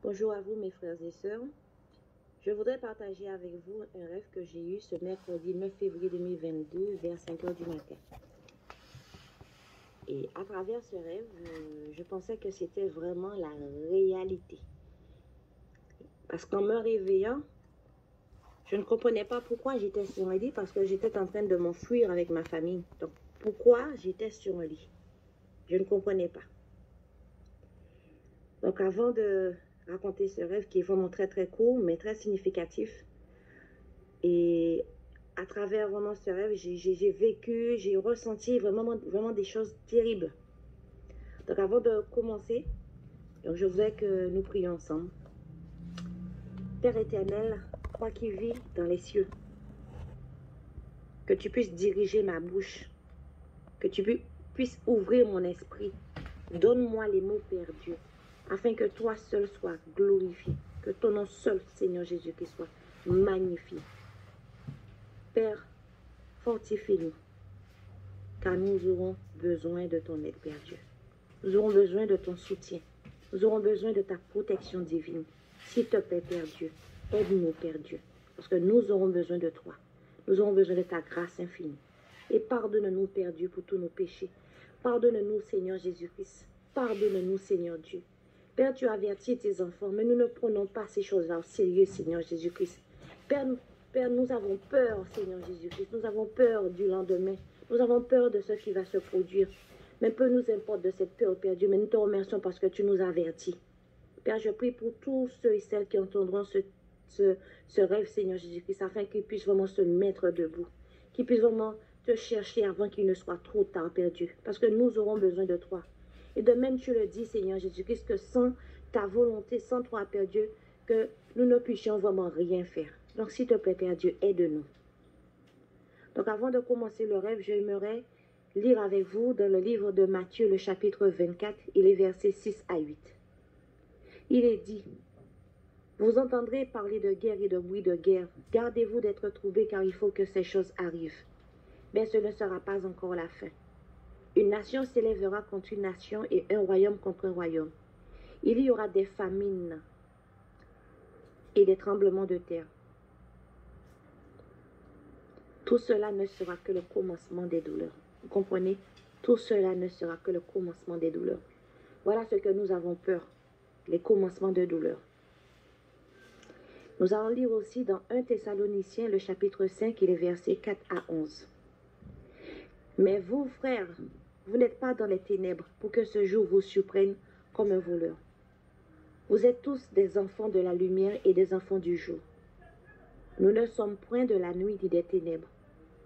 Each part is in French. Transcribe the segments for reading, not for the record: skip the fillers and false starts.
Bonjour à vous mes frères et sœurs. Je voudrais partager avec vous un rêve que j'ai eu ce mercredi 9 février 2022 vers 5 h du matin. Et à travers ce rêve, je pensais que c'était vraiment la réalité. Parce qu'en me réveillant, je ne comprenais pas pourquoi j'étais sur un lit, parce que j'étais en train de m'enfuir avec ma famille. Donc pourquoi j'étais sur un lit? Je ne comprenais pas. Donc avant de raconter ce rêve qui est vraiment très très court mais très significatif, et à travers vraiment ce rêve, j'ai vécu, j'ai ressenti vraiment des choses terribles. Donc avant de commencer, donc je voudrais que nous prions ensemble. Père éternel, toi qui vis dans les cieux, que tu puisses diriger ma bouche, que tu puisses ouvrir mon esprit. Donne-moi les mots perdus, afin que toi seul sois glorifié, que ton nom seul, Seigneur Jésus-Christ, soit magnifié. Père, fortifie-nous, car nous aurons besoin de ton aide, Père Dieu. Nous aurons besoin de ton soutien. Nous aurons besoin de ta protection divine. S'il te plaît, Père Dieu, aide-nous, Père Dieu, parce que nous aurons besoin de toi. Nous aurons besoin de ta grâce infinie. Et pardonne-nous, Père Dieu, pour tous nos péchés. Pardonne-nous, Seigneur Jésus-Christ. Pardonne-nous, Seigneur Dieu. Père, tu avertis tes enfants, mais nous ne prenons pas ces choses-là au sérieux, Seigneur Jésus-Christ. Père, nous avons peur, Seigneur Jésus-Christ. Nous avons peur du lendemain. Nous avons peur de ce qui va se produire. Mais peu nous importe de cette peur, Père Dieu, mais nous te remercions parce que tu nous avertis. Père, je prie pour tous ceux et celles qui entendront ce rêve, Seigneur Jésus-Christ, afin qu'ils puissent vraiment se mettre debout, qu'ils puissent vraiment te chercher avant qu'il ne soit trop tard, Père Dieu, parce que nous aurons besoin de toi. Et de même, tu le dis, Seigneur Jésus-Christ, que sans ta volonté, sans toi, Père Dieu, que nous ne puissions vraiment rien faire. Donc, s'il te plaît, Père Dieu, aide-nous. Donc, avant de commencer le rêve, j'aimerais lire avec vous dans le livre de Matthieu, le chapitre 24, et les versets 6 à 8. Il est dit: vous entendrez parler de guerre et de bruit de guerre. Gardez-vous d'être troublés, car il faut que ces choses arrivent. Mais ce ne sera pas encore la fin. Une nation s'élèvera contre une nation et un royaume contre un royaume. Il y aura des famines et des tremblements de terre. Tout cela ne sera que le commencement des douleurs. Vous comprenez? Tout cela ne sera que le commencement des douleurs. Voilà ce que nous avons peur, les commencements de douleurs. Nous allons lire aussi dans 1 Thessaloniciens, le chapitre 5, et les versets 4 à 11. Mais vous, frères, vous n'êtes pas dans les ténèbres pour que ce jour vous surprenne comme un voleur. Vous êtes tous des enfants de la lumière et des enfants du jour. Nous ne sommes point de la nuit ni des ténèbres.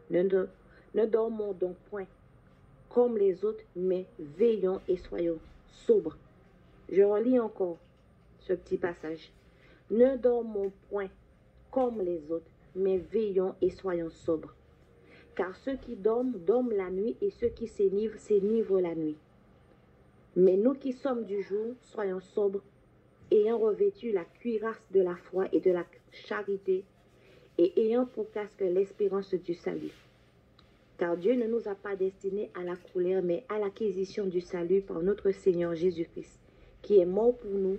Ne dormons donc point comme les autres, mais veillons et soyons sobres. Je relis encore ce petit passage. Ne dormons point comme les autres, mais veillons et soyons sobres. Car ceux qui dorment, dorment la nuit, et ceux qui s'énivrent, s'énivrent la nuit. Mais nous qui sommes du jour, soyons sobres, ayant revêtu la cuirasse de la foi et de la charité, et ayant pour casque l'espérance du salut. Car Dieu ne nous a pas destinés à la colère, mais à l'acquisition du salut par notre Seigneur Jésus-Christ, qui est mort pour nous,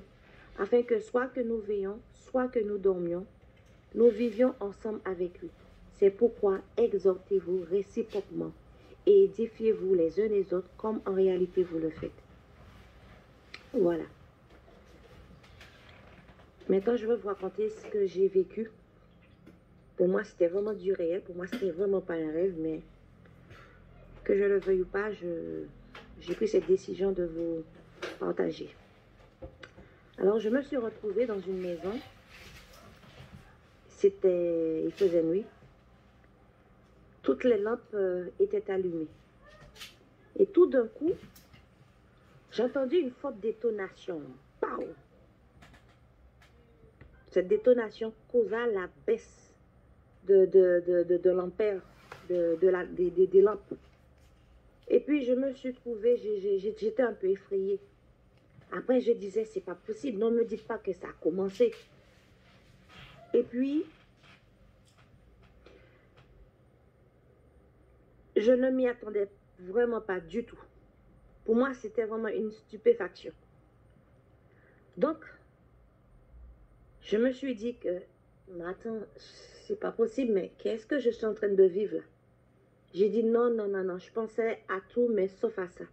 afin que soit que nous veillons, soit que nous dormions, nous vivions ensemble avec lui. C'est pourquoi exhortez-vous réciproquement et édifiez-vous les uns les autres comme en réalité vous le faites. Voilà. Maintenant, je vais vous raconter ce que j'ai vécu. Pour moi, c'était vraiment du réel. Pour moi, c'était vraiment pas un rêve, mais que je le veuille ou pas, j'ai pris cette décision de vous partager. Alors, je me suis retrouvée dans une maison. Il faisait nuit. Toutes les lampes étaient allumées. Et tout d'un coup, j'ai entendu une forte détonation. Pow! Cette détonation causa la baisse de l'ampère des lampes. Et puis, je me suis trouvée, j'étais un peu effrayée. Après, je disais, c'est pas possible. Ne me dites pas que ça a commencé. Et puis, je ne m'y attendais vraiment pas du tout. Pour moi, c'était vraiment une stupéfaction. Donc, je me suis dit que, mais attends, c'est pas possible, mais qu'est-ce que je suis en train de vivre là? J'ai dit non, non, non, non, je pensais à tout, mais sauf à ça.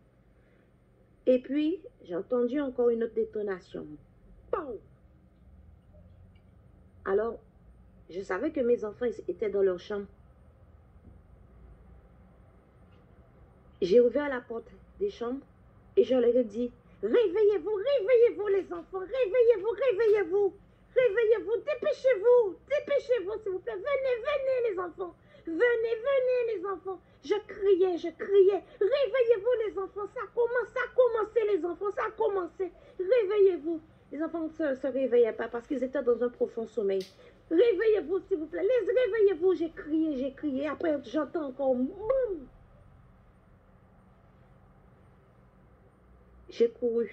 Et puis, j'ai entendu encore une autre détonation. Pow! Alors, je savais que mes enfants étaient dans leur chambre. J'ai ouvert la porte des chambres et je leur ai dit, réveillez-vous, réveillez-vous les enfants, réveillez-vous, réveillez-vous, réveillez-vous, dépêchez-vous, dépêchez-vous s'il vous plaît, venez, venez les enfants, venez, venez les enfants. Je criais, réveillez-vous les enfants, ça a commencé les enfants, ça a commencé, réveillez-vous. Les enfants ne se réveillaient pas parce qu'ils étaient dans un profond sommeil. Réveillez-vous s'il vous plaît, réveillez-vous, j'ai crié, après j'entends encore boum. J'ai couru.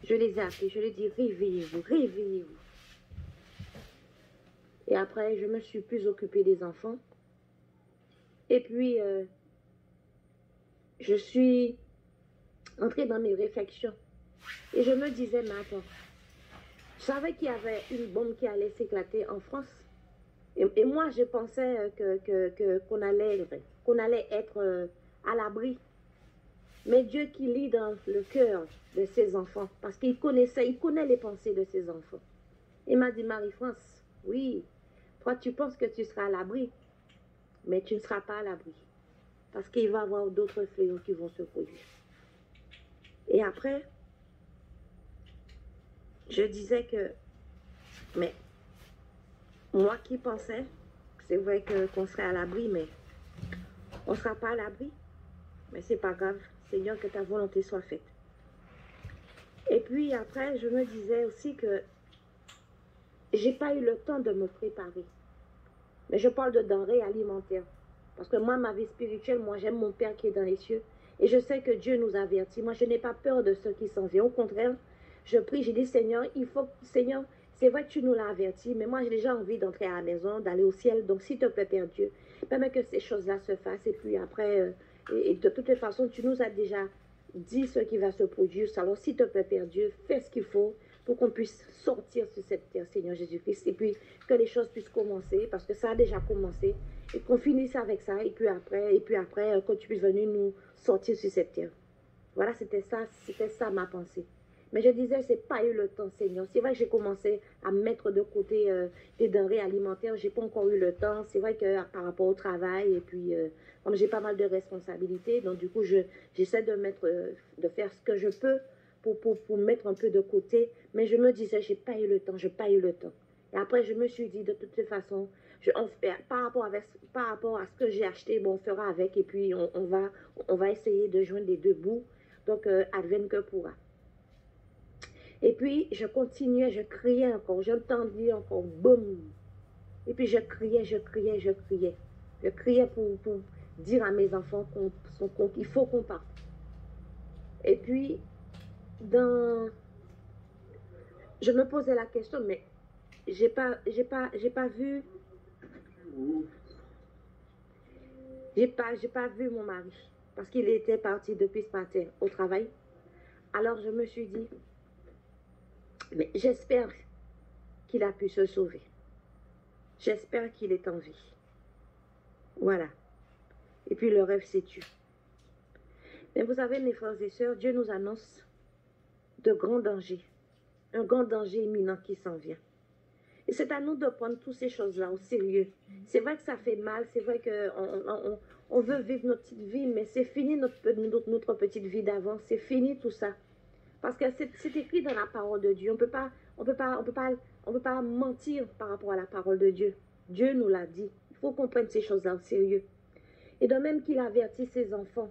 Je les ai appelés, je leur ai dit, réveillez-vous, réveillez-vous. Et après, je me suis plus occupée des enfants. Et puis, je suis entrée dans mes réflexions. Et je me disais, mais attends, je savais qu'il y avait une bombe qui allait s'éclater en France. Et moi, je pensais qu'on allait être à l'abri. Mais Dieu qui lit dans le cœur de ses enfants, parce qu'il connaît les pensées de ses enfants. Il m'a dit, Marie-France, oui, toi tu penses que tu seras à l'abri, mais tu ne seras pas à l'abri. Parce qu'il va y avoir d'autres fléaux qui vont se produire. Et après, je disais que, mais moi qui pensais, c'est vrai qu'on serait à l'abri, mais on ne sera pas à l'abri. Mais c'est pas grave, Seigneur, que ta volonté soit faite. Et puis après, je me disais aussi que j'ai pas eu le temps de me préparer. Mais je parle de denrées alimentaires. Parce que moi, ma vie spirituelle, moi, j'aime mon Père qui est dans les cieux. Et je sais que Dieu nous avertit. Moi, je n'ai pas peur de ce qui s'en vient. Au contraire, je prie, j'ai dit, Seigneur, Seigneur, c'est vrai que tu nous l'as averti, mais moi, j'ai déjà envie d'entrer à la maison, d'aller au ciel. Donc, s'il te plaît, Père Dieu, permets que ces choses-là se fassent. Et puis après, et de toutes les façons, tu nous as déjà dit ce qui va se produire. Alors, s'il te plaît, Père Dieu, fais ce qu'il faut pour qu'on puisse sortir sur cette terre, Seigneur Jésus-Christ. Et puis, que les choses puissent commencer, parce que ça a déjà commencé. Et qu'on finisse avec ça. Et puis après, que tu puisses venir nous sortir sur cette terre. Voilà, c'était ça ma pensée. Mais je disais, c'est pas eu le temps, Seigneur. C'est vrai que j'ai commencé à mettre de côté des denrées alimentaires. J'ai pas encore eu le temps. C'est vrai que par rapport au travail, et puis comme j'ai pas mal de responsabilités, donc du coup, j'essaie de faire ce que je peux pour mettre un peu de côté. Mais je me disais, j'ai pas eu le temps. Et après, je me suis dit, de toutes les façons, par rapport à ce que j'ai acheté, bon, on fera avec. Et puis, on va essayer de joindre les deux bouts. Donc, advienne que pourra. Et puis, je continuais, je criais encore, j'entendais encore, boum. Et puis, je criais. Je criais pour dire à mes enfants qu'il faut qu'on parte. Et puis, je me posais la question, mais j'ai pas vu mon mari, parce qu'il était parti depuis ce matin au travail. Alors, je me suis dit, mais j'espère qu'il a pu se sauver. J'espère qu'il est en vie. Voilà. Et puis le rêve s'est tu. Mais vous savez, mes frères et sœurs, Dieu nous annonce de grands dangers. Un grand danger imminent qui s'en vient. Et c'est à nous de prendre toutes ces choses-là au sérieux. C'est vrai que ça fait mal, c'est vrai qu'on veut vivre notre petite vie, mais c'est fini notre petite vie d'avant, c'est fini tout ça. Parce que c'est écrit dans la parole de Dieu. On peut pas mentir par rapport à la parole de Dieu. Dieu nous l'a dit. Il faut qu'on prenne ces choses-là au sérieux. Et de même qu'il avertit ses enfants,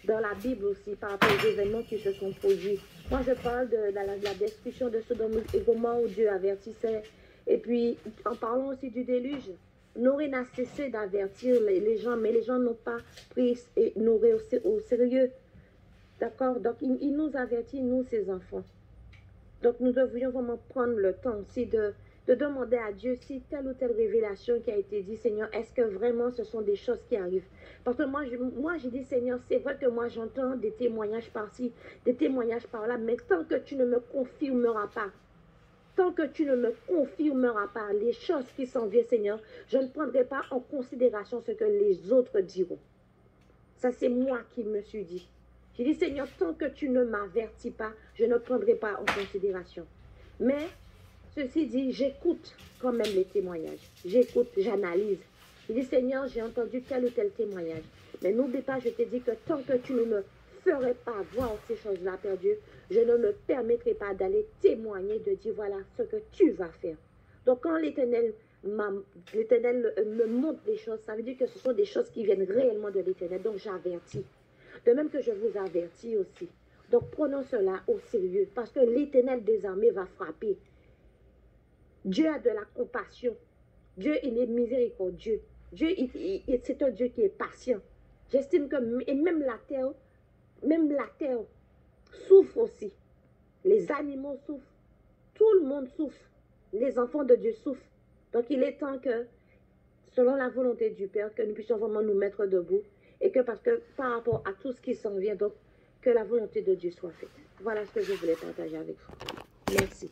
dans la Bible aussi, par rapport aux événements qui se sont produits. Moi, je parle de la destruction de Sodome et Gomorrhe où Dieu avertissait. Et puis, en parlant aussi du déluge, Noé n'a cessé d'avertir les gens, mais les gens n'ont pas pris Noé au sérieux. D'accord? Donc, il nous avertit, nous, ses enfants. Donc, nous devrions vraiment prendre le temps aussi de demander à Dieu si telle ou telle révélation qui a été dit, Seigneur, est-ce que vraiment ce sont des choses qui arrivent? Parce que moi j'ai dit, Seigneur, c'est vrai que moi j'entends des témoignages par-ci, des témoignages par-là, mais tant que tu ne me confirmeras pas, tant que tu ne me confirmeras pas les choses qui s'en viennent, Seigneur, je ne prendrai pas en considération ce que les autres diront. Ça, c'est moi qui me suis dit. J'ai dit, Seigneur, tant que tu ne m'avertis pas, je ne prendrai pas en considération. Mais, ceci dit, j'écoute quand même les témoignages. J'écoute, j'analyse. J'ai dit, Seigneur, j'ai entendu tel ou tel témoignage. Mais n'oublie pas, je t'ai dit que tant que tu ne me ferais pas voir ces choses-là, Père Dieu, je ne me permettrai pas d'aller témoigner, de dire, voilà ce que tu vas faire. Donc, quand l'Éternel me montre des choses, ça veut dire que ce sont des choses qui viennent réellement de l'Éternel. Donc, j'avertis. De même que je vous avertis aussi. Donc, prenons cela au sérieux, parce que l'Éternel des armées va frapper. Dieu a de la compassion. Dieu, il est miséricordieux. Dieu, c'est un Dieu qui est patient. J'estime que et même la terre souffre aussi. Les animaux souffrent. Tout le monde souffre. Les enfants de Dieu souffrent. Donc, il est temps que, selon la volonté du Père, que nous puissions vraiment nous mettre debout. Et que parce que par rapport à tout ce qui s'en vient, donc, que la volonté de Dieu soit faite. Voilà ce que je voulais partager avec vous. Merci.